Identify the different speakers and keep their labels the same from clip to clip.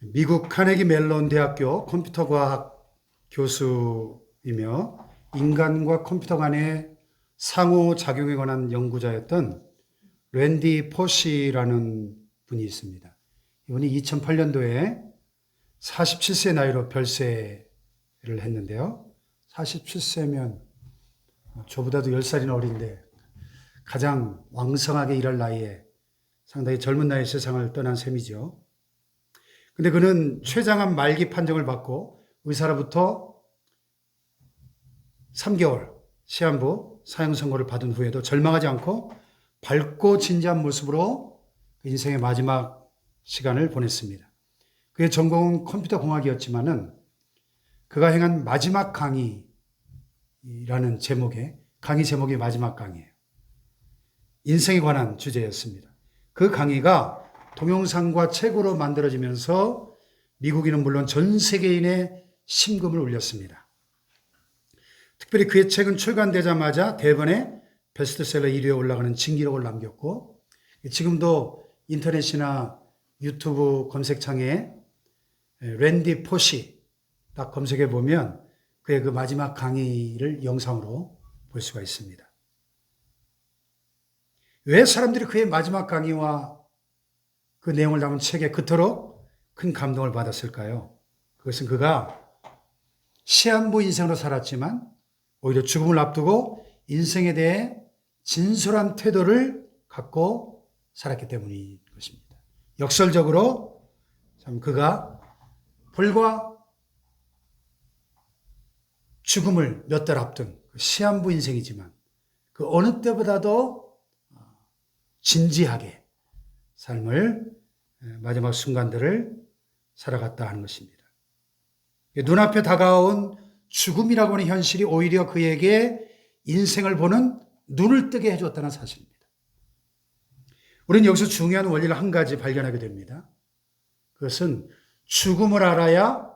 Speaker 1: 미국 카네기 멜론 대학교 컴퓨터과학 교수이며 인간과 컴퓨터 간의 상호작용에 관한 연구자였던 랜디 포시라는 분이 있습니다. 이분이 2008년도에 47세 나이로 별세를 했는데요. 47세면 저보다도 10살이나 어린데 가장 왕성하게 일할 나이에 상당히 젊은 나이에 세상을 떠난 셈이죠. 근데 그는 췌장암 말기 판정을 받고 의사로부터 3개월 시한부 사형 선고를 받은 후에도 절망하지 않고 밝고 진지한 모습으로 인생의 마지막 시간을 보냈습니다. 그의 전공은 컴퓨터 공학이었지만은 그가 행한 마지막 강의라는 제목의 강의 제목이 마지막 강의예요. 인생에 관한 주제였습니다. 그 강의가 동영상과 책으로 만들어지면서 미국인은 물론 전 세계인의 심금을 울렸습니다. 특별히 그의 책은 출간되자마자 대번에 베스트셀러 1위에 올라가는 진기록을 남겼고 지금도 인터넷이나 유튜브 검색창에 랜디 포시 딱 검색해 보면 그의 그 마지막 강의를 영상으로 볼 수가 있습니다. 왜 사람들이 그의 마지막 강의와 그 내용을 담은 책에 그토록 큰 감동을 받았을까요? 그것은 그가 시한부 인생으로 살았지만 오히려 죽음을 앞두고 인생에 대해 진솔한 태도를 갖고 살았기 때문인 것입니다. 역설적으로 참 그가 불과 죽음을 몇 달 앞둔 시한부 인생이지만 그 어느 때보다도 진지하게 삶을 마지막 순간들을 살아갔다 하는 것입니다. 눈앞에 다가온 죽음이라고 하는 현실이 오히려 그에게 인생을 보는 눈을 뜨게 해줬다는 사실입니다. 우리는 여기서 중요한 원리를 한 가지 발견하게 됩니다. 그것은 죽음을 알아야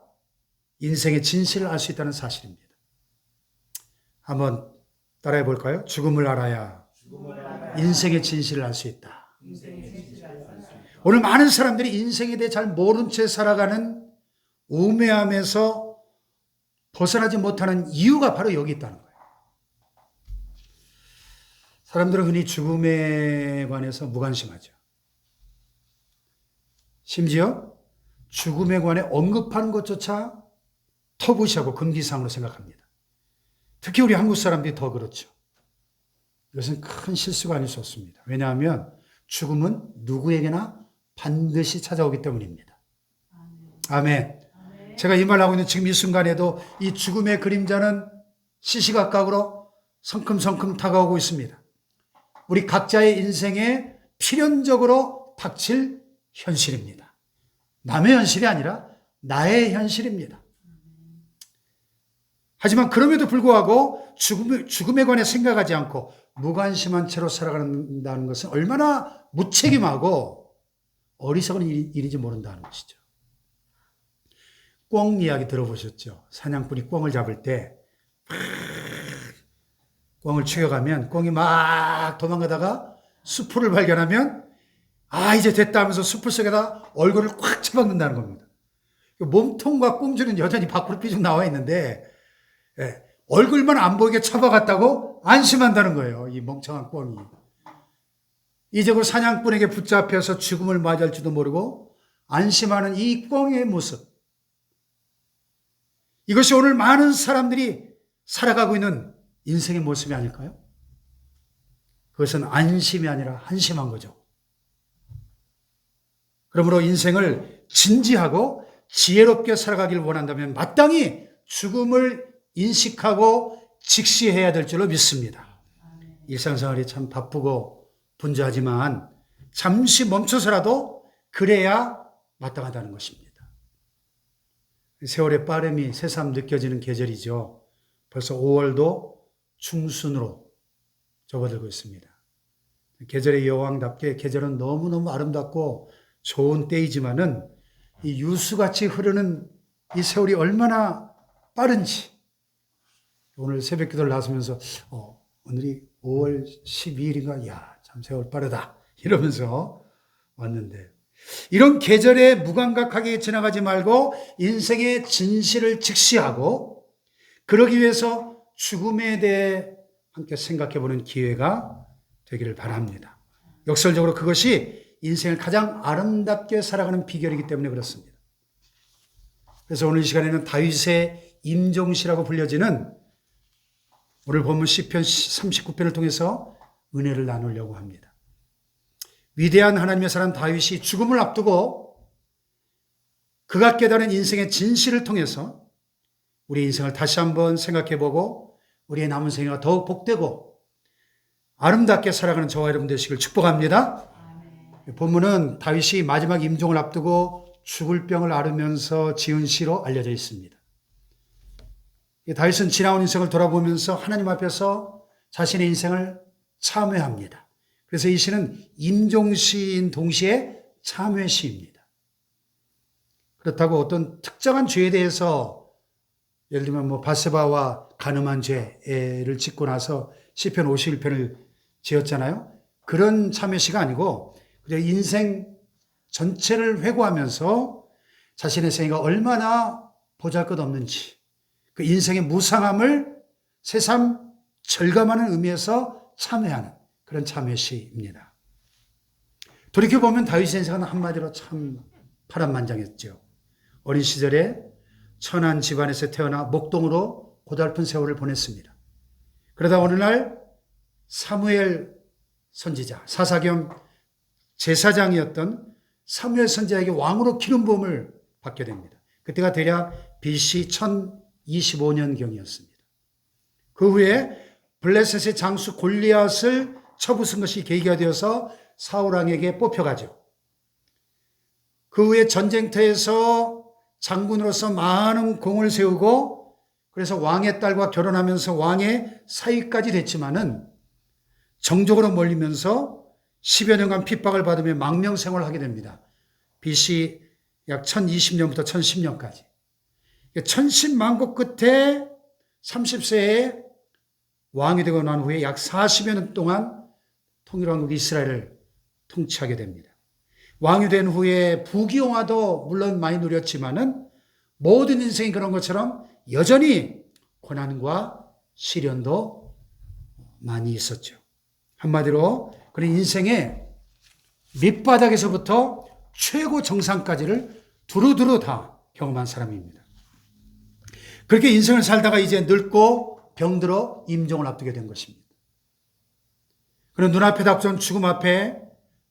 Speaker 1: 인생의 진실을 알 수 있다는 사실입니다. 한번 따라해 볼까요? 죽음을 알아야 인생의 진실을 알 수 있다. 오늘 많은 사람들이 인생에 대해 잘 모른 채 살아가는 우매함에서 벗어나지 못하는 이유가 바로 여기 있다는 거예요. 사람들은 흔히 죽음에 관해서 무관심하죠. 심지어 죽음에 관해 언급하는 것조차 터부시하고 금기사항으로 생각합니다. 특히 우리 한국 사람들이 더 그렇죠. 이것은 큰 실수가 아닐 수 없습니다. 왜냐하면 죽음은 누구에게나 반드시 찾아오기 때문입니다. 아멘. 제가 이 말을 하고 있는 지금 이 순간에도 이 죽음의 그림자는 시시각각으로 성큼성큼 다가오고 있습니다. 우리 각자의 인생에 필연적으로 닥칠 현실입니다. 남의 현실이 아니라 나의 현실입니다. 하지만 그럼에도 불구하고 죽음에 관해 생각하지 않고 무관심한 채로 살아간다는 것은 얼마나 무책임하고 어리석은 일인지 모른다는 것이죠. 꿩 이야기 들어보셨죠? 사냥꾼이 꿩을 잡을 때 꿩을 죽여가면 꿩이 막 도망가다가 수풀을 발견하면 이제 됐다 하면서 수풀 속에다 얼굴을 꽉 쳐박는다는 겁니다. 몸통과 꼼지는 여전히 밖으로 삐죽 나와 있는데 얼굴만 안 보이게 쳐박았다고 안심한다는 거예요. 이 멍청한 꿩이. 이제 그 사냥꾼에게 붙잡혀서 죽음을 맞이할지도 모르고 안심하는 이 꿩의 모습. 이것이 오늘 많은 사람들이 살아가고 있는 인생의 모습이 아닐까요? 그것은 안심이 아니라 한심한 거죠. 그러므로 인생을 진지하고 지혜롭게 살아가길 원한다면 마땅히 죽음을 인식하고 직시해야 될 줄로 믿습니다. 일상생활이 참 바쁘고 분주하지만 잠시 멈춰서라도 그래야 마땅하다는 것입니다. 세월의 빠름이 새삼 느껴지는 계절이죠. 벌써 5월도 중순으로 접어들고 있습니다. 계절의 여왕답게 계절은 너무너무 아름답고 좋은 때이지만은 이 유수같이 흐르는 이 세월이 얼마나 빠른지 오늘 새벽 기도를 나서면서 오늘이 5월 12일인가? 야, 참 세월 빠르다 이러면서 왔는데 이런 계절에 무감각하게 지나가지 말고 인생의 진실을 직시하고 그러기 위해서 죽음에 대해 함께 생각해보는 기회가 되기를 바랍니다. 역설적으로 그것이 인생을 가장 아름답게 살아가는 비결이기 때문에 그렇습니다. 그래서 오늘 이 시간에는 다윗의 임종시라고 불려지는 오늘 본문 시편 39편을 통해서 은혜를 나누려고 합니다. 위대한 하나님의 사람 다윗이 죽음을 앞두고 그가 깨달은 인생의 진실을 통해서 우리 인생을 다시 한번 생각해보고 우리의 남은 생애가 더욱 복되고 아름답게 살아가는 저와 여러분 되시길 축복합니다. 본문은 다윗이 마지막 임종을 앞두고 죽을 병을 앓으면서 지은 시로 알려져 있습니다. 다윗은 지나온 인생을 돌아보면서 하나님 앞에서 자신의 인생을 참회합니다. 그래서 이 시는 임종시인 동시에 참회시입니다. 그렇다고 어떤 특정한 죄에 대해서 예를 들면 바세바와 간음한 죄를 짓고 나서 시편 51편을 지었잖아요. 그런 참회시가 아니고 그냥 인생 전체를 회고하면서 자신의 생애가 얼마나 보잘것없는지 그 인생의 무상함을 새삼 절감하는 의미에서 참회하는 그런 참회시입니다. 돌이켜보면 다윗의 인생은 한마디로 참 파란만장했죠. 어린 시절에 천한 집안에서 태어나 목동으로 고달픈 세월을 보냈습니다. 그러다 어느 날 사무엘 선지자, 사사겸 제사장이었던 사무엘 선지자에게 왕으로 기름 부음을 받게 됩니다. 그때가 대략 BC 1025년경이었습니다. 그 후에 블레셋의 장수 골리앗을 쳐부순 것이 계기가 되어서 사울왕에게 뽑혀가죠. 그 후에 전쟁터에서 장군으로서 많은 공을 세우고 그래서 왕의 딸과 결혼하면서 왕의 사위까지 됐지만은 정적으로 몰리면서 10여 년간 핍박을 받으며 망명생활을 하게 됩니다. BC 약 1020년부터 1010년까지. 1010만고 끝에 30세에 왕이 되고 난 후에 약 40여 년 동안 통일왕국 이스라엘을 통치하게 됩니다. 왕이 된 후에 부귀영화도 물론 많이 누렸지만은 모든 인생이 그런 것처럼 여전히 고난과 시련도 많이 있었죠. 한마디로 그런 인생의 밑바닥에서부터 최고 정상까지를 두루두루 다 경험한 사람입니다. 그렇게 인생을 살다가 이제 늙고 병들어 임종을 앞두게 된 것입니다. 그런 눈앞에 닥쳐온 죽음 앞에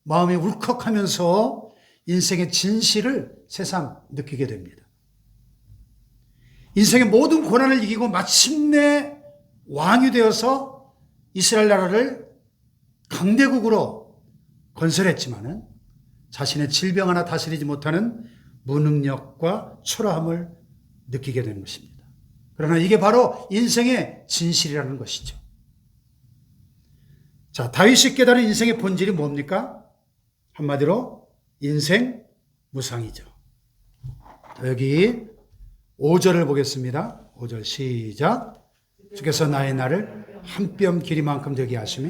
Speaker 1: 마음이 울컥하면서 인생의 진실을 새삼 느끼게 됩니다. 인생의 모든 고난을 이기고 마침내 왕이 되어서 이스라엘 나라를 강대국으로 건설했지만은 자신의 질병 하나 다스리지 못하는 무능력과 초라함을 느끼게 되는 것입니다. 그러나 이게 바로 인생의 진실이라는 것이죠. 자, 다윗이 깨달은 인생의 본질이 뭡니까? 한마디로 인생 무상이죠. 여기 5절을 보겠습니다. 5절 시작. 주께서 나의 날을 한 뼘 길이만큼 되게 하시며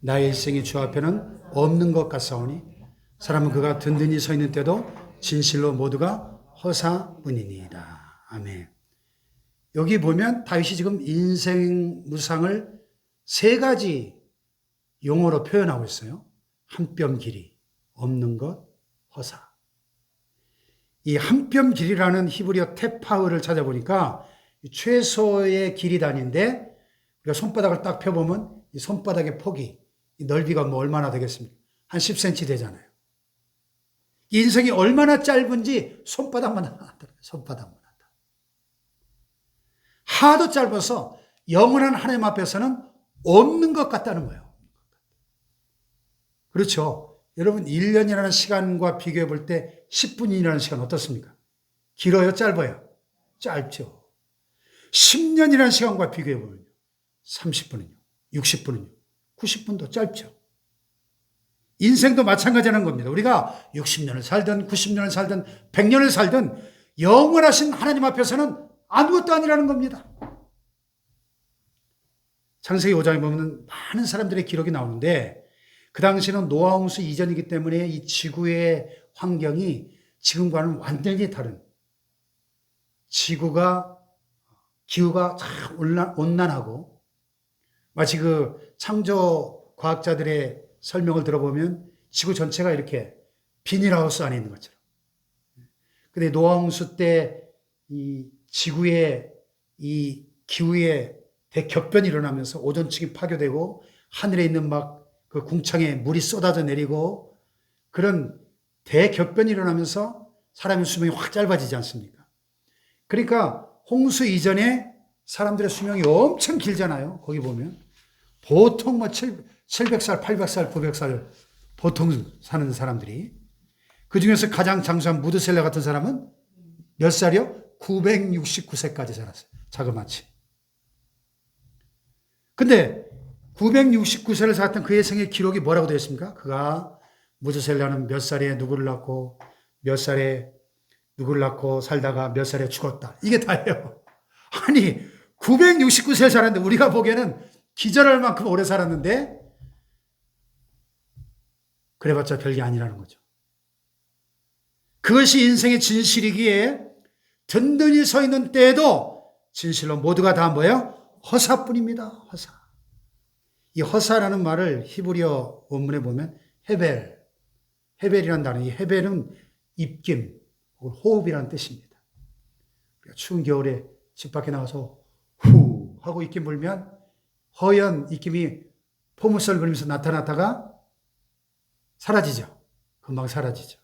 Speaker 1: 나의 일생이 주 앞에는 없는 것 같사오니 사람은 그가 든든히 서 있는 때도 진실로 모두가 허사뿐이니이다. 아멘. 여기 보면 다윗이 지금 인생 무상을 세 가지 용어로 표현하고 있어요. 한 뼘 길이, 없는 것, 허사. 이 한 뼘 길이라는 히브리어 테파흐를 찾아보니까 최소의 길이 단위인데 우리가 손바닥을 딱 펴보면 이 손바닥의 폭이 이 넓이가 얼마나 되겠습니까? 한 10cm 되잖아요. 인생이 얼마나 짧은지 손바닥만 하더라고요. 손바닥만 하다. 하도 짧아서 영원한 하나님 앞에서는 없는 것 같다는 거예요. 그렇죠. 여러분 1년이라는 시간과 비교해 볼 때 10분이라는 시간 어떻습니까? 길어요? 짧아요? 짧죠. 10년이라는 시간과 비교해 보면요. 30분은요. 60분은요. 90분도 짧죠. 인생도 마찬가지라는 겁니다. 우리가 60년을 살든 90년을 살든 100년을 살든 영원하신 하나님 앞에서는 아무것도 아니라는 겁니다. 창세기 5장에 보면 많은 사람들의 기록이 나오는데 그 당시는 노아 홍수 이전이기 때문에 이 지구의 환경이 지금과는 완전히 다른, 지구가 기후가 참 온난하고, 마치 그 창조 과학자들의 설명을 들어보면 지구 전체가 이렇게 비닐하우스 안에 있는 것처럼. 근데 노아홍수 때 이 지구의 이 기후의 대격변이 일어나면서 오존층이 파괴되고 하늘에 있는 막 그 궁창에 물이 쏟아져 내리고 그런 대격변이 일어나면서 사람의 수명이 확 짧아지지 않습니까? 그러니까 홍수 이전에 사람들의 수명이 엄청 길잖아요. 거기 보면 보통 뭐 700살, 800살, 900살 보통 사는 사람들이, 그 중에서 가장 장수한 무드셀라 같은 사람은 몇 살이요? 969세까지 살았어요. 자그마치. 근데 969세를 살았던 그의 생의 기록이 뭐라고 되어 있습니까? 그가 무드셀라는 몇 살에 누구를 낳고 몇 살에 누구를 낳고 살다가 몇 살에 죽었다. 이게 다예요. 아니 969세를 살았는데 우리가 보기에는 기절할 만큼 오래 살았는데 그래봤자 별게 아니라는 거죠. 그것이 인생의 진실이기에 든든히 서 있는 때에도 진실로 모두가 다 뭐예요? 허사뿐입니다. 허사. 이 허사라는 말을 히브리어 원문에 보면 헤벨이라는 단어, 이 헤벨은 입김, 호흡이라는 뜻입니다. 추운 겨울에 집 밖에 나가서 후 하고 입김 불면 허연 입김이 포물선을 그리면서 나타났다가 사라지죠. 금방 사라지죠.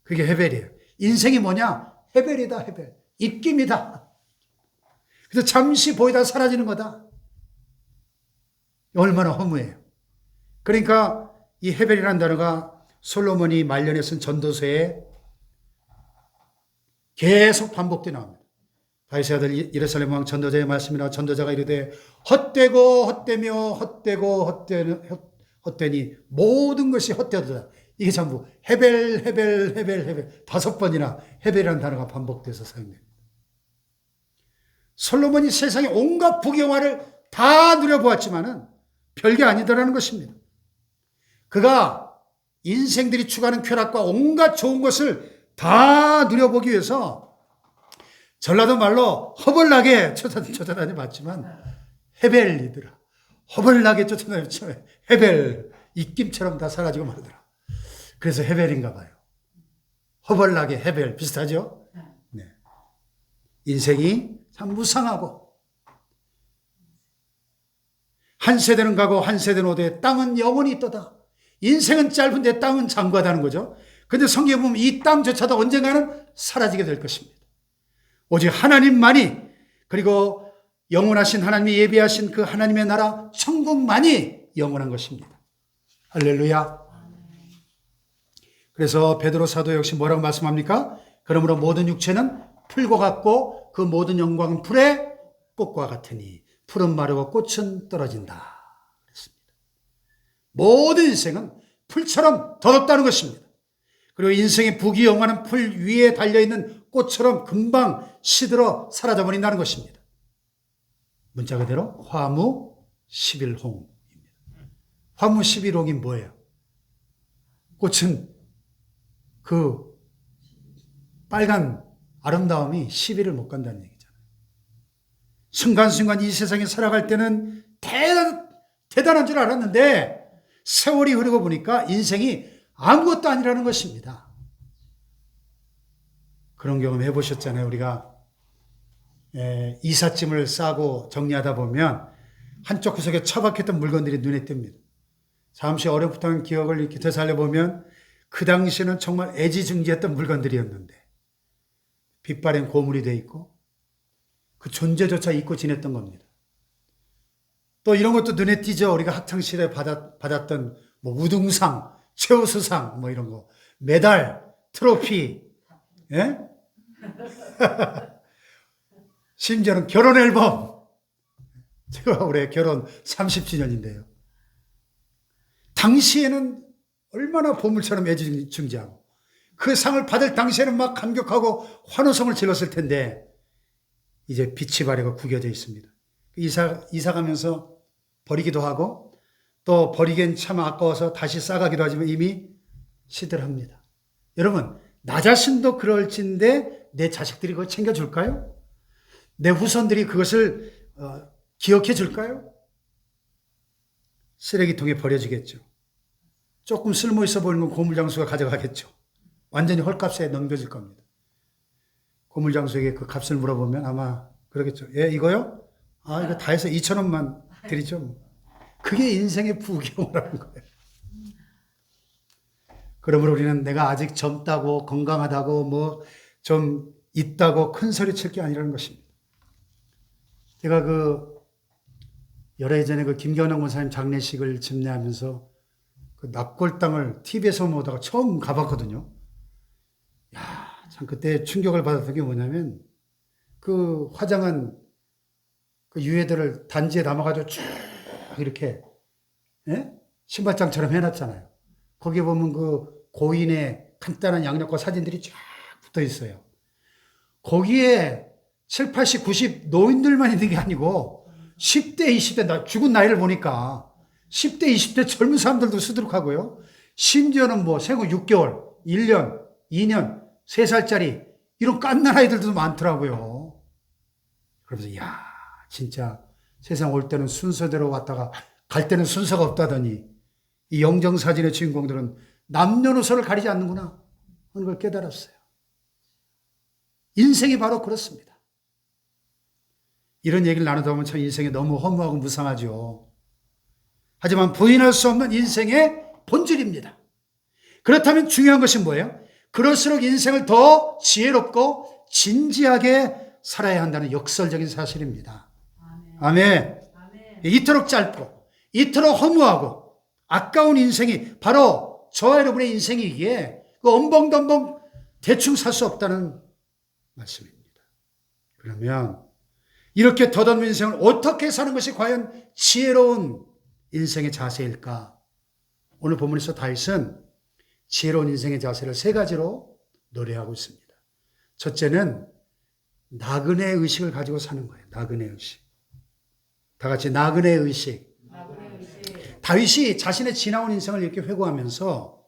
Speaker 1: 그게 헤벨이에요. 인생이 뭐냐? 헤벨이다, 헤벨. 입김이다. 그래서 잠시 보이다 사라지는 거다. 얼마나 허무해요. 그러니까 이 헤벨이라는 단어가 솔로몬이 말년에 쓴 전도서에 계속 반복되어 나옵니다. 다윗의 아들 예루살렘 왕 전도자의 말씀이나 전도자가 이르되 헛되고 헛되며 헛되고 헛되니 모든 것이 헛되도다. 이게 전부 헤벨 5번이나 헤벨이라는 단어가 반복돼서 사용됩니다. 솔로몬이 세상의 온갖 부경화를 다 누려보았지만은 별게 아니더라는 것입니다. 그가 인생들이 추구하는 쾌락과 온갖 좋은 것을 다 누려보기 위해서 전라도 말로 허벌나게 쫓아다니 봤지만 헤벨이더라. 허벌나게 쫓아다녔지만 헤벨, 입김처럼 다 사라지고 말더라. 그래서 헤벨인가 봐요. 허벌나게 헤벨 비슷하죠? 네. 인생이 참 무상하고 한 세대는 가고 한 세대는 오되 땅은 영원히 있도다. 인생은 짧은데 땅은 장구하다는 거죠. 그런데 성경에 보면 이 땅조차도 언젠가는 사라지게 될 것입니다. 오직 하나님만이, 그리고 영원하신 하나님이 예비하신 그 하나님의 나라 천국만이 영원한 것입니다. 할렐루야. 그래서 베드로 사도 역시 뭐라고 말씀합니까? 그러므로 모든 육체는 풀과 같고 그 모든 영광은 풀의 꽃과 같으니 풀은 마르고 꽃은 떨어진다. 그랬습니다. 모든 인생은 풀처럼 더럽다는 것입니다. 그리고 인생의 부귀영화는 풀 위에 달려있는 꽃처럼 금방 시들어 사라져버린다는 것입니다. 문자 그대로 화무 11홍입니다. 화무 11홍이 뭐예요? 꽃은 그 빨간 아름다움이 10일을 못 간다는 얘기잖아요. 순간순간 이 세상에 살아갈 때는 대단한 줄 알았는데 세월이 흐르고 보니까 인생이 아무것도 아니라는 것입니다. 그런 경험 해보셨잖아요. 우리가 이삿짐을 싸고 정리하다 보면 한쪽 구석에 처박혔던 물건들이 눈에 띕니다. 잠시 어렴풋한 기억을 이렇게 되살려보면 그 당시에는 정말 애지중지했던 물건들이었는데 빛바랜 고물이 돼 있고 그 존재조차 잊고 지냈던 겁니다. 또 이런 것도 눈에 띄죠. 우리가 학창시절에 받았던 뭐 우등상, 최우수상 뭐 이런 거, 메달, 트로피, 예? 심지어는 결혼 앨범. 제가 올해 결혼 30주년인데요. 당시에는 얼마나 보물처럼 애지중지하고 그 상을 받을 당시에는 막 감격하고 환호성을 질렀을 텐데 이제 빛이 바래고 구겨져 있습니다. 이사 가면서 버리기도 하고 또 버리기엔 참 아까워서 다시 싸가기도 하지만 이미 시들합니다. 여러분, 나 자신도 그럴진데 내 자식들이 그걸 챙겨줄까요? 내 후손들이 그것을 기억해 줄까요? 쓰레기통에 버려지겠죠. 조금 쓸모 있어 보이는 건 고물장수가 가져가겠죠. 완전히 헐값에 넘겨질 겁니다. 고물장수에게 그 값을 물어보면 아마 그러겠죠. 예, 이거요? 아, 이거 다 해서 2,000원만 드리죠. 그게 인생의 부귀영화라는 거예요. 그러므로 우리는 내가 아직 젊다고 건강하다고 뭐 좀 있다고 큰 소리 칠 게 아니라는 것입니다. 제가 열애 예전에 김경남 권사님 장례식을 집례하면서 그 납골당을 TV에서 보다가 처음 가봤거든요. 야, 참 그때 충격을 받았던 게 뭐냐면 그 화장한 그 유해들을 단지에 담아가지고 쭉 이렇게 예? 신발장처럼 해놨잖아요. 거기에 보면 그 고인의 간단한 양력과 사진들이 쫙 붙어 있어요. 거기에 7, 80, 90 노인들만 있는 게 아니고 10대, 20대 죽은 나이를 보니까 10대, 20대 젊은 사람들도 수두룩하고요. 심지어는 뭐 생후 6개월, 1년, 2년, 3살짜리 이런 깐난 아이들도 많더라고요. 그러면서 야, 진짜 세상 올 때는 순서대로 왔다가 갈 때는 순서가 없다더니 이 영정사진의 주인공들은 남녀노소를 가리지 않는구나 하는 걸 깨달았어요. 인생이 바로 그렇습니다. 이런 얘기를 나누다 보면 참 인생이 너무 허무하고 무상하죠. 하지만 부인할 수 없는 인생의 본질입니다. 그렇다면 중요한 것이 뭐예요? 그럴수록 인생을 더 지혜롭고 진지하게 살아야 한다는 역설적인 사실입니다. 아멘. 이토록 짧고 이토록 허무하고 아까운 인생이 바로 저와 여러분의 인생이기에 그 엄벙덤벙 대충 살 수 없다는 말씀입니다. 그러면 이렇게 덧없는 인생을 어떻게 사는 것이 과연 지혜로운 인생의 자세일까? 오늘 본문에서 다윗은 지혜로운 인생의 자세를 3가지로 노래하고 있습니다. 첫째는 나그네 의식을 가지고 사는 거예요. 나그네 의식. 다 같이 나그네 의식. 다윗이 자신의 지나온 인생을 이렇게 회고하면서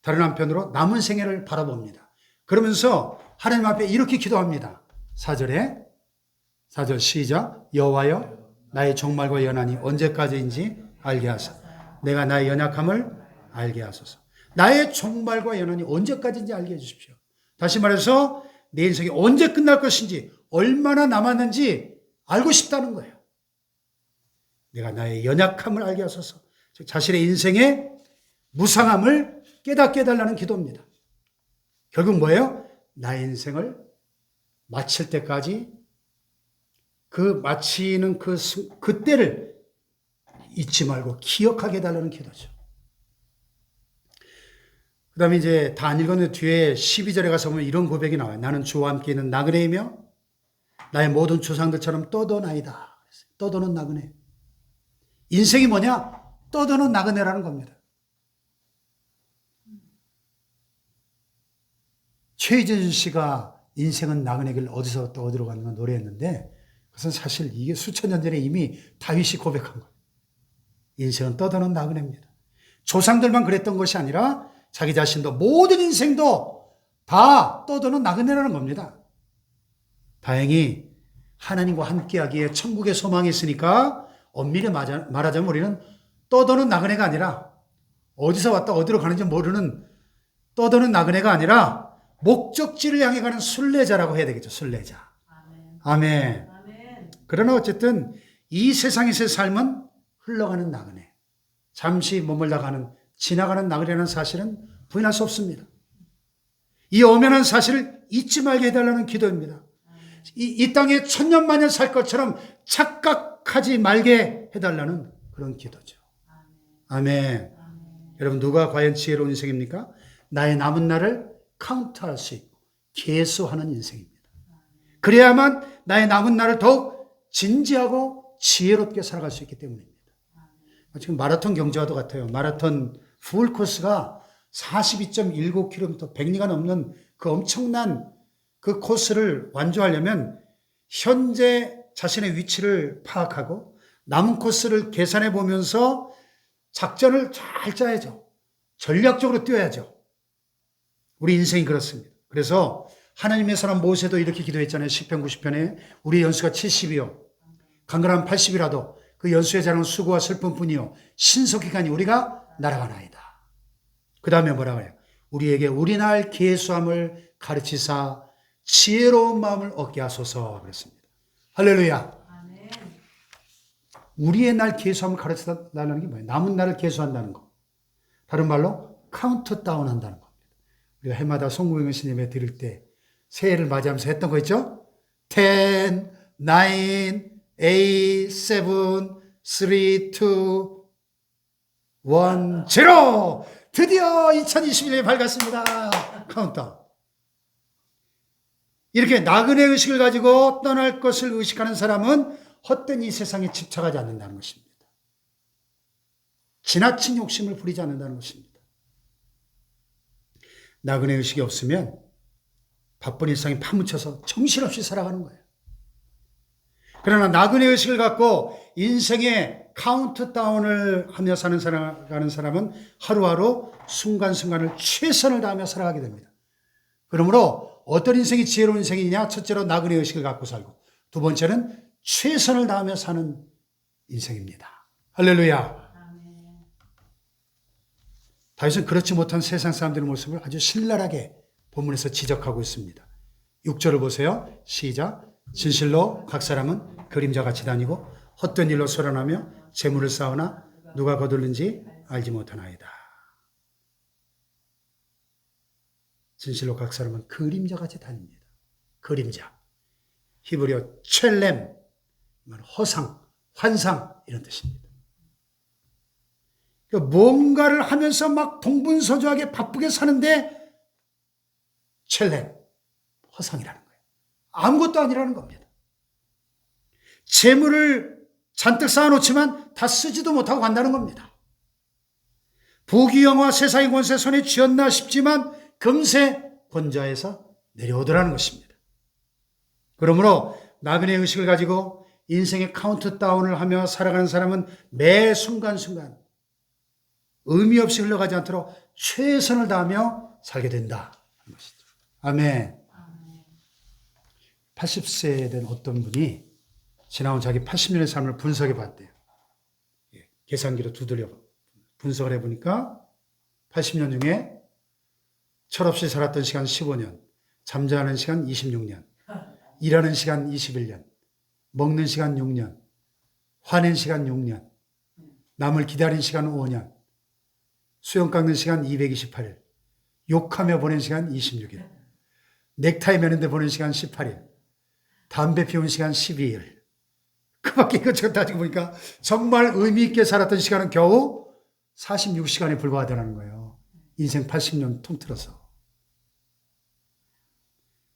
Speaker 1: 다른 한편으로 남은 생애를 바라봅니다. 그러면서 하나님 앞에 이렇게 기도합니다. 4절 시작. 여호와여 나의 종말과 연한이 언제까지인지 알게 하소서. 내가 나의 연약함을 알게 하소서. 나의 종말과 연한이 언제까지인지 알게 해주십시오. 다시 말해서 내 인생이 언제 끝날 것인지 얼마나 남았는지 알고 싶다는 거예요. 내가 나의 연약함을 알게 하소서. 자신의 인생의 무상함을 깨닫게 해달라는 기도입니다. 결국 뭐예요? 나의 인생을 마칠 때까지 마치는 그때를 잊지 말고 기억하게 해달라는 기도죠. 그 다음에 이제 다 안 읽었는데 뒤에 12절에 가서 보면 이런 고백이 나와요. 나는 주와 함께 있는 나그네이며 나의 모든 조상들처럼 떠도나이다. 떠도는 나그네. 인생이 뭐냐? 떠도는 나그네라는 겁니다. 최희진 씨가 인생은 나그네 길 어디서 또 어디로 가는가 노래했는데 그것은 사실 이게 수천 년 전에 이미 다윗이 고백한 거예요. 인생은 떠도는 나그네입니다. 조상들만 그랬던 것이 아니라 자기 자신도 모든 인생도 다 떠도는 나그네라는 겁니다. 다행히 하나님과 함께하기에 천국의 소망이 있으니까 엄밀히 말하자면 우리는 떠도는 나그네가 아니라 어디서 왔다 어디로 가는지 모르는 떠도는 나그네가 아니라 목적지를 향해 가는 순례자라고 해야 되겠죠. 순례자. 아멘. 그러나 어쨌든 이 세상에서의 삶은 흘러가는 나그네. 잠시 머물다 가는 지나가는 나그네라는 사실은 부인할 수 없습니다. 이 엄연한 사실을 잊지 말게 해달라는 기도입니다. 이 땅에 천년만년 살 것처럼 착각하지 말게 해달라는 그런 기도죠. 아멘. 여러분 누가 과연 지혜로운 인생입니까? 나의 남은 날을 카운트할 수 있고 계수하는 인생입니다. 그래야만 나의 남은 날을 더욱 진지하고 지혜롭게 살아갈 수 있기 때문입니다. 지금 마라톤 경주와도 같아요. 마라톤 풀 코스가 42.19km, 100리가 넘는 그 엄청난 그 코스를 완주하려면 현재 자신의 위치를 파악하고 남은 코스를 계산해 보면서 작전을 잘 짜야죠. 전략적으로 뛰어야죠. 우리 인생이 그렇습니다. 그래서 하나님의 사람 모세도 이렇게 기도했잖아요. 시편 90편에 우리 연수가 70이요. 강건한 80이라도 그 연수의 자랑은 수고와 슬픔뿐이요. 신속히가니 우리가 날아가나이다. 그 다음에 뭐라고 해요? 우리에게 우리날 계수함을 가르치사 지혜로운 마음을 얻게 하소서 그랬습니다. 할렐루야.
Speaker 2: 아멘.
Speaker 1: 우리의 날 계수함을 가르쳐달라는 게 뭐예요? 남은 날을 계수한다는 거. 다른 말로 카운트다운 한다는 겁니다. 우리가 해마다 송구영 스님에 드릴 때 새해를 맞이하면서 했던 거 있죠? 10, 9, 8, 7, 3, 2, 1, 0! 드디어 2021년이 밝았습니다. 카운트다운. 이렇게 나그네 의식을 가지고 떠날 것을 의식하는 사람은 헛된 이 세상에 집착하지 않는다는 것입니다. 지나친 욕심을 부리지 않는다는 것입니다. 나그네 의식이 없으면 바쁜 일상에 파묻혀서 정신없이 살아가는 거예요. 그러나 나그네 의식을 갖고 인생의 카운트다운을 하며 살아가는 사람은 하루하루 순간순간을 최선을 다하며 살아가게 됩니다. 그러므로 어떤 인생이 지혜로운 인생이냐? 첫째로 나그네 의식을 갖고 살고, 두 번째는 최선을 다하며 사는 인생입니다. 할렐루야. 다윗은 그렇지 못한 세상 사람들의 모습을 아주 신랄하게 본문에서 지적하고 있습니다. 6절을 보세요. 시작. 진실로 각 사람은 그림자같이 다니고 헛된 일로 소란하며 재물을 쌓으나 누가 거둘는지 알지 못하나이다. 진실로 각 사람은 그림자같이 다닙니다. 그림자. 히브리어 첼렘, 허상, 환상 이런 뜻입니다. 그러니까 뭔가를 하면서 막 동분서주하게 바쁘게 사는데 첼렘, 허상이라는 거예요. 아무것도 아니라는 겁니다. 재물을 잔뜩 쌓아놓지만 다 쓰지도 못하고 간다는 겁니다. 부귀영화 세상의 권세 손에 쥐었나 싶지만 금세 권좌에서 내려오더라는 것입니다. 그러므로 나그네 의식을 가지고 인생의 카운트다운을 하며 살아가는 사람은 매 순간순간 의미 없이 흘러가지 않도록 최선을 다하며 살게 된다 하는 것이죠. 아멘. 80세 된 어떤 분이 지나온 자기 80년의 삶을 분석해 봤대요. 계산기로 두드려 분석을 해보니까 80년 중에 철없이 살았던 시간 15년, 잠자는 시간 26년, 일하는 시간 21년, 먹는 시간 6년, 화낸 시간 6년, 남을 기다린 시간 5년, 수염 깎는 시간 228일, 욕하며 보낸 시간 26일, 넥타이 매는데 보낸 시간 18일, 담배 피운 시간 12일. 그 밖에 이것저것 따지고 보니까 정말 의미 있게 살았던 시간은 겨우 46시간에 불과하다는 거예요. 인생 80년 통틀어서.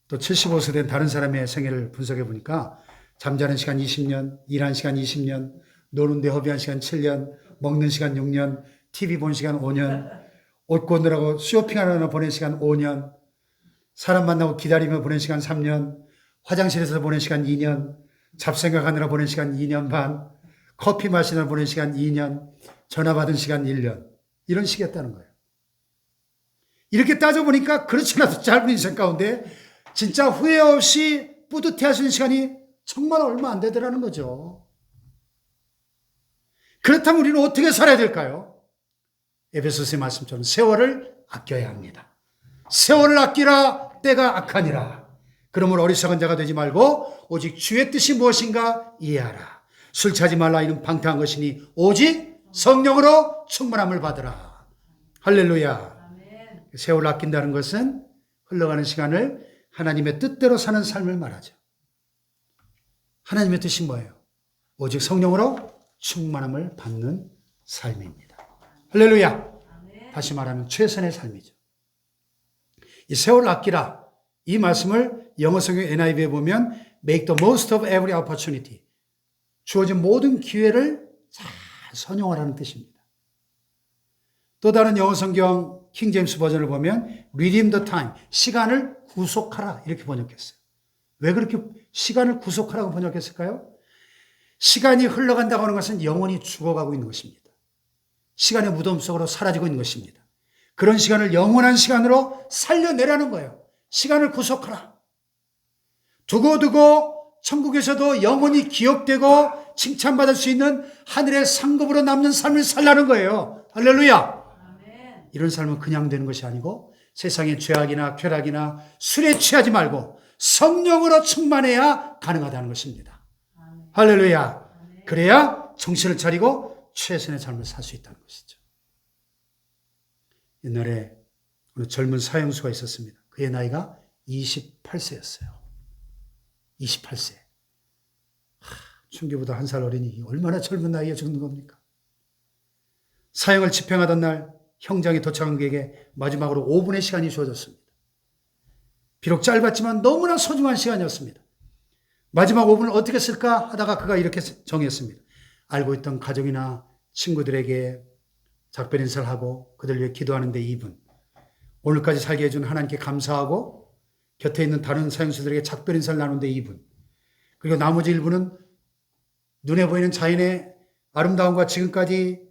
Speaker 1: 또 75세 된 다른 사람의 생애를 분석해 보니까 잠자는 시간 20년, 일하는 시간 20년, 노는데 허비한 시간 7년, 먹는 시간 6년, TV 본 시간 5년, 옷 고느라고 쇼핑하느라 보낸 시간 5년, 사람 만나고 기다리며 보낸 시간 3년, 화장실에서 보낸 시간 2년, 잡생각하느라 보낸 시간 2년 반, 커피 마시느라 보낸 시간 2년, 전화 받은 시간 1년, 이런 식이었다는 거예요. 이렇게 따져보니까 그렇지 않아도 짧은 인생 가운데 진짜 후회 없이 뿌듯해 하시는 시간이 정말 얼마 안 되더라는 거죠. 그렇다면 우리는 어떻게 살아야 될까요? 에베소서의 말씀처럼 세월을 아껴야 합니다. 세월을 아끼라 때가 악하니라. 그러므로 어리석은 자가 되지 말고 오직 주의 뜻이 무엇인가 이해하라. 술 취하지 말라 이는 방탕한 것이니 오직 성령으로 충만함을 받으라. 할렐루야. 세월을 아낀다는 것은 흘러가는 시간을 하나님의 뜻대로 사는 삶을 말하죠. 하나님의 뜻이 뭐예요? 오직 성령으로 충만함을 받는 삶입니다. 할렐루야. 다시 말하면 최선의 삶이죠. 이 세월을 아끼라, 이 말씀을 영어 성경 NIV에 보면 make the most of every opportunity, 주어진 모든 기회를 잘 선용하라는 뜻입니다. 또 다른 영어 성경 킹 제임스 버전을 보면 redeem the time, 시간을 구속하라 이렇게 번역했어요. 왜 그렇게 시간을 구속하라고 번역했을까요? 시간이 흘러간다고 하는 것은 영원히 죽어가고 있는 것입니다. 시간의 무덤 속으로 사라지고 있는 것입니다. 그런 시간을 영원한 시간으로 살려내라는 거예요. 시간을 구속하라. 두고두고 천국에서도 영원히 기억되고 칭찬받을 수 있는 하늘의 상급으로 남는 삶을 살라는 거예요. 할렐루야. 이런 삶은 그냥 되는 것이 아니고 세상의 죄악이나 쾌락이나 술에 취하지 말고 성령으로 충만해야 가능하다는 것입니다. 할렐루야. 그래야 정신을 차리고 최선의 삶을 살 수 있다는 것이죠. 옛날에 어느 젊은 사형수가 있었습니다. 그의 나이가 28세였어요. 28세. 춘기보다 한 살 어리니 얼마나 젊은 나이에 죽는 겁니까? 사형을 집행하던 날 형장에 도착한 그에게 마지막으로 5분의 시간이 주어졌습니다. 비록 짧았지만 너무나 소중한 시간이었습니다. 마지막 5분을 어떻게 쓸까 하다가 그가 이렇게 정했습니다. 알고 있던 가족이나 친구들에게 작별 인사를 하고 그들 위해 기도하는 데 2분, 오늘까지 살게 해준 하나님께 감사하고 곁에 있는 다른 사형수들에게 작별 인사를 나누는 데 2분, 그리고 나머지 1분은 눈에 보이는 자연의 아름다움과 지금까지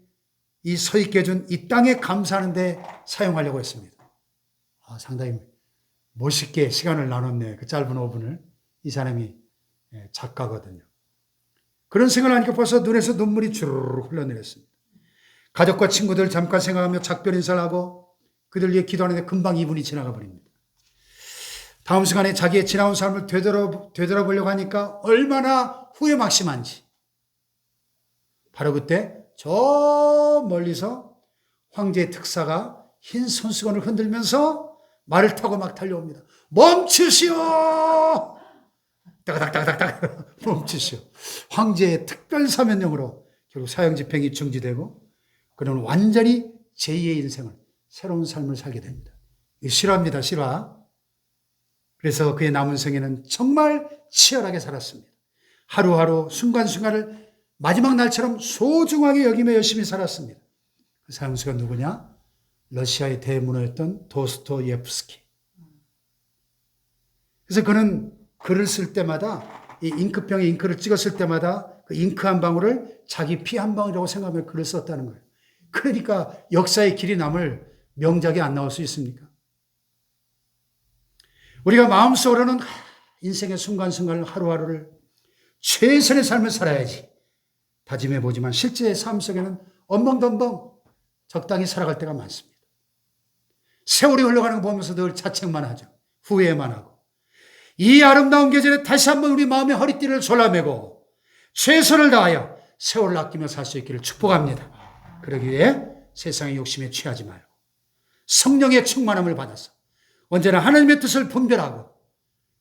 Speaker 1: 이 서 있게 해준 이 땅에 감사하는 데 사용하려고 했습니다. 상당히 멋있게 시간을 나눴네. 그 짧은 5분을. 이 사람이 작가거든요. 그런 생각을 하니까 벌써 눈에서 눈물이 주르륵 흘러내렸습니다. 가족과 친구들 잠깐 생각하며 작별 인사를 하고 그들 위해 기도하는데 금방 2분이 지나가 버립니다. 다음 시간에 자기의 지나온 삶을 되돌아보려고 하니까 얼마나 후회 막심한지. 바로 그때 저 멀리서 황제의 특사가 흰 손수건을 흔들면서 말을 타고 막 달려옵니다. 멈추시오! 따가닥따가닥 멈추시오. 황제의 특별 사면령으로 결국 사형 집행이 중지되고 그는 완전히 제2의 인생을, 새로운 삶을 살게 됩니다. 실화입니다. 실화. 그래서 그의 남은 생에는 정말 치열하게 살았습니다. 하루하루 순간순간을 마지막 날처럼 소중하게 여기며 열심히 살았습니다. 그 사형수가 누구냐? 러시아의 대문호였던 도스토예프스키. 그래서 그는 글을 쓸 때마다 이 잉크병에 잉크를 찍었을 때마다 그 잉크 한 방울을 자기 피 한 방울이라고 생각하며 글을 썼다는 거예요. 그러니까 역사의 길이 남을 명작이 안 나올 수 있습니까? 우리가 마음속으로는 인생의 순간순간을 하루하루를 최선의 삶을 살아야지 다짐해보지만 실제 삶 속에는 엉벙덩벙 적당히 살아갈 때가 많습니다. 세월이 흘러가는 거 보면서 늘 자책만 하죠. 후회만 하고. 이 아름다운 계절에 다시 한번 우리 마음의 허리띠를 졸라매고 최선을 다하여 세월을 아끼며 살 수 있기를 축복합니다. 그러기 위해 세상의 욕심에 취하지 말고 성령의 충만함을 받아서 언제나 하나님의 뜻을 분별하고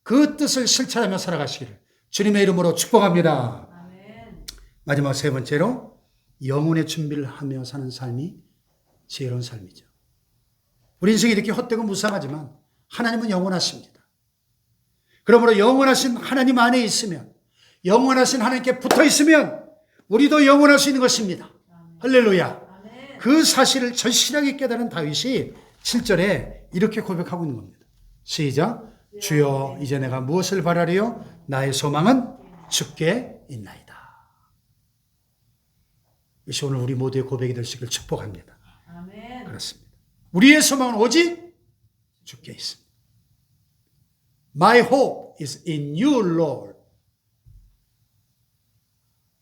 Speaker 1: 그 뜻을 실천하며 살아가시기를 주님의 이름으로 축복합니다. 아멘. 마지막 세 번째로 영혼의 준비를 하며 사는 삶이 지혜로운 삶이죠. 우리 인생이 이렇게 헛되고 무상하지만 하나님은 영원하십니다. 그러므로 영원하신 하나님 안에 있으면, 영원하신 하나님께 붙어 있으면 우리도 영원할 수 있는 것입니다. 할렐루야. 그 사실을 절실하게 깨달은 다윗이 7절에 이렇게 고백하고 있는 겁니다. 시작. 주여 이제 내가 무엇을 바라리요? 나의 소망은 주께 있나이다. 이것이 오늘 우리 모두의 고백이 될 수 있기를 축복합니다. 아멘. 그렇습니다. 우리의 소망은 오직 주께 있습니다. My hope is in you, Lord.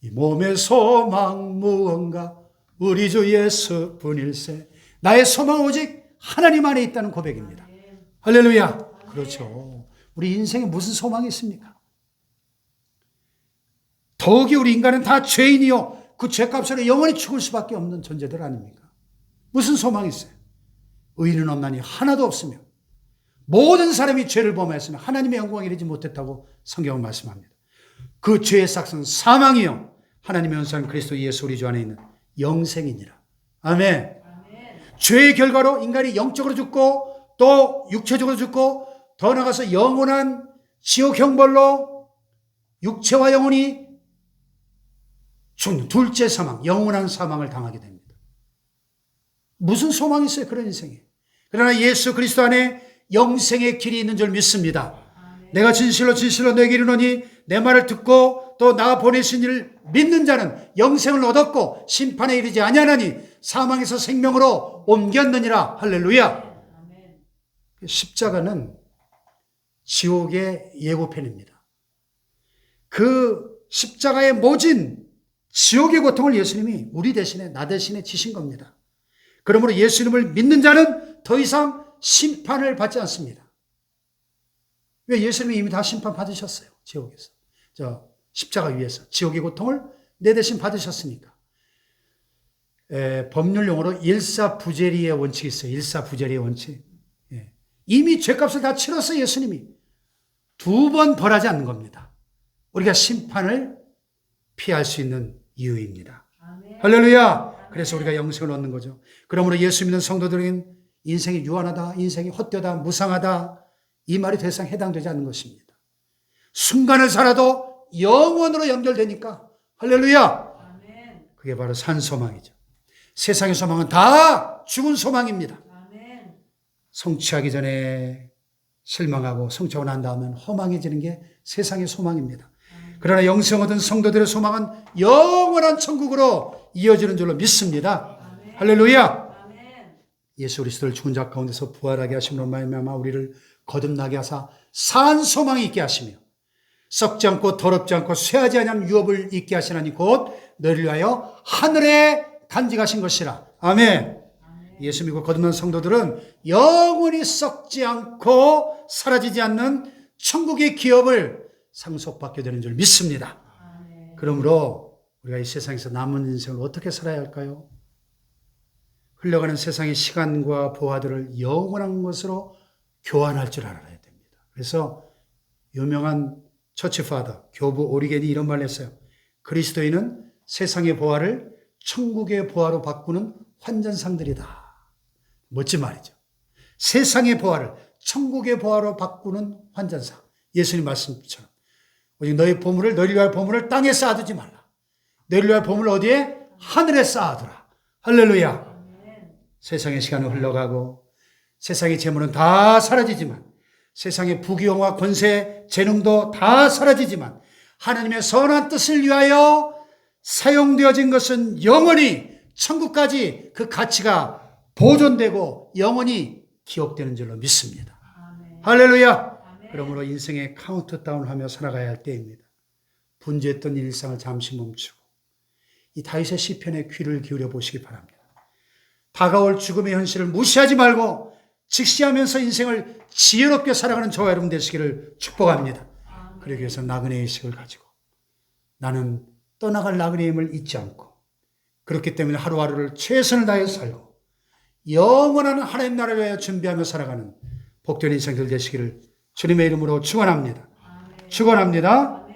Speaker 1: 이 몸의 소망 무언가 우리 주 예수 분일세. 나의 소망은 오직 하나님 안에 있다는 고백입니다. 아멘. 할렐루야. 아멘. 그렇죠. 우리 인생에 무슨 소망이 있습니까? 더욱이 우리 인간은 다 죄인이요 그 죄값으로 영원히 죽을 수밖에 없는 존재들 아닙니까? 무슨 소망이 있어요? 의인은 없나니 하나도 없으며 모든 사람이 죄를 범하였으나 하나님의 영광에 이르지 못했다고 성경은 말씀합니다. 그 죄의 삭은 사망이요 하나님의 은사는 그리스도 예수 우리 주 안에 있는 영생이니라. 아멘. 아멘. 죄의 결과로 인간이 영적으로 죽고 또 육체적으로 죽고 더 나아가서 영원한 지옥 형벌로 육체와 영혼이 죽는 둘째 사망, 영원한 사망을 당하게 됩니다. 무슨 소망이 있어요? 그런 인생에. 그러나 예수 그리스도 안에 영생의 길이 있는 줄 믿습니다. 아멘. 내가 진실로 너에게 이르노니 내 말을 듣고 또 나 보내신 이를 믿는 자는 영생을 얻었고 심판에 이르지 아니하나니 사망에서 생명으로 옮겼느니라. 할렐루야. 십자가는 지옥의 예고편입니다. 그 십자가의 모진 지옥의 고통을 예수님이 우리 대신에 나 대신에 지신 겁니다. 그러므로 예수님을 믿는 자는 더 이상 심판을 받지 않습니다. 왜? 예수님이 이미 다 심판 받으셨어요. 지옥에서. 십자가 위에서 지옥의 고통을 내 대신 받으셨으니까. 법률 용어로 일사부재리의 원칙이 있어요. 일사부재리의 원칙. 이미 죄값을 다 치렀어요. 예수님이. 2번 벌하지 않는 겁니다. 우리가 심판을 피할 수 있는 이유입니다. 아멘. 할렐루야. 그래서 우리가 영생을 얻는 거죠. 그러므로 예수 믿는 성도들은 인생이 유한하다, 인생이 헛되다, 무상하다, 이 말이 더 이상 해당되지 않는 것입니다. 순간을 살아도 영원으로 연결되니까. 할렐루야. 아멘. 그게 바로 산 소망이죠. 세상의 소망은 다 죽은 소망입니다. 아멘. 성취하기 전에 실망하고 성취하고 난 다음엔 허망해지는 게 세상의 소망입니다. 그러나 영생 얻은 성도들의 소망은 영원한 천국으로 이어지는 줄로 믿습니다. 아멘. 할렐루야. 아멘. 예수 그리스도를 죽은 자 가운데서 부활하게 하심으로 말미암아 우리를 거듭나게 하사 산 소망이 있게 하시며 썩지 않고 더럽지 않고 쇠하지 아니한 유업을 있게 하시나니 곧 너희를 위하여 하늘에 간직하신 것이라. 아멘. 아멘. 예수 믿고 거듭난 성도들은 영원히 썩지 않고 사라지지 않는 천국의 기업을 상속받게 되는 줄 믿습니다. 아멘. 그러므로 우리가 이 세상에서 남은 인생을 어떻게 살아야 할까요? 흘러가는 세상의 시간과 보화들을 영원한 것으로 교환할 줄 알아야 됩니다. 그래서 유명한 처치파더 교부 오리겐이 이런 말을 했어요. 그리스도인은 세상의 보화를 천국의 보화로 바꾸는 환전상들이다. 멋진 말이죠. 세상의 보화를 천국의 보화로 바꾸는 환전상. 예수님 말씀처럼. 오직 너희 보물을, 너희를 위할 보물을 땅에 쌓아두지 말라. 너희를 위할 보물을 어디에? 하늘에 쌓아두라. 할렐루야. 세상의 시간은 흘러가고 세상의 재물은 다 사라지지만 세상의 부귀영화, 권세, 재능도 다 사라지지만 하나님의 선한 뜻을 위하여 사용되어진 것은 영원히 천국까지 그 가치가 보존되고 영원히 기억되는 줄로 믿습니다. 아멘. 할렐루야. 아멘. 그러므로 인생의 카운트다운하며 살아가야 할 때입니다. 분주했던 일상을 잠시 멈추고 이 다윗의 시편에 귀를 기울여 보시기 바랍니다. 다가올 죽음의 현실을 무시하지 말고 직시하면서 인생을 지혜롭게 살아가는 저와 여러분 되시기를 축복합니다. 그러기 위해서 나그네의 의식을 가지고 나는 떠나갈 나그네임을 잊지 않고 그렇기 때문에 하루하루를 최선을 다해서 살고 영원한 하나님 나라를 위하여 준비하며 살아가는 복된 인생들 되시기를 주님의 이름으로 축원합니다. 축원합니다.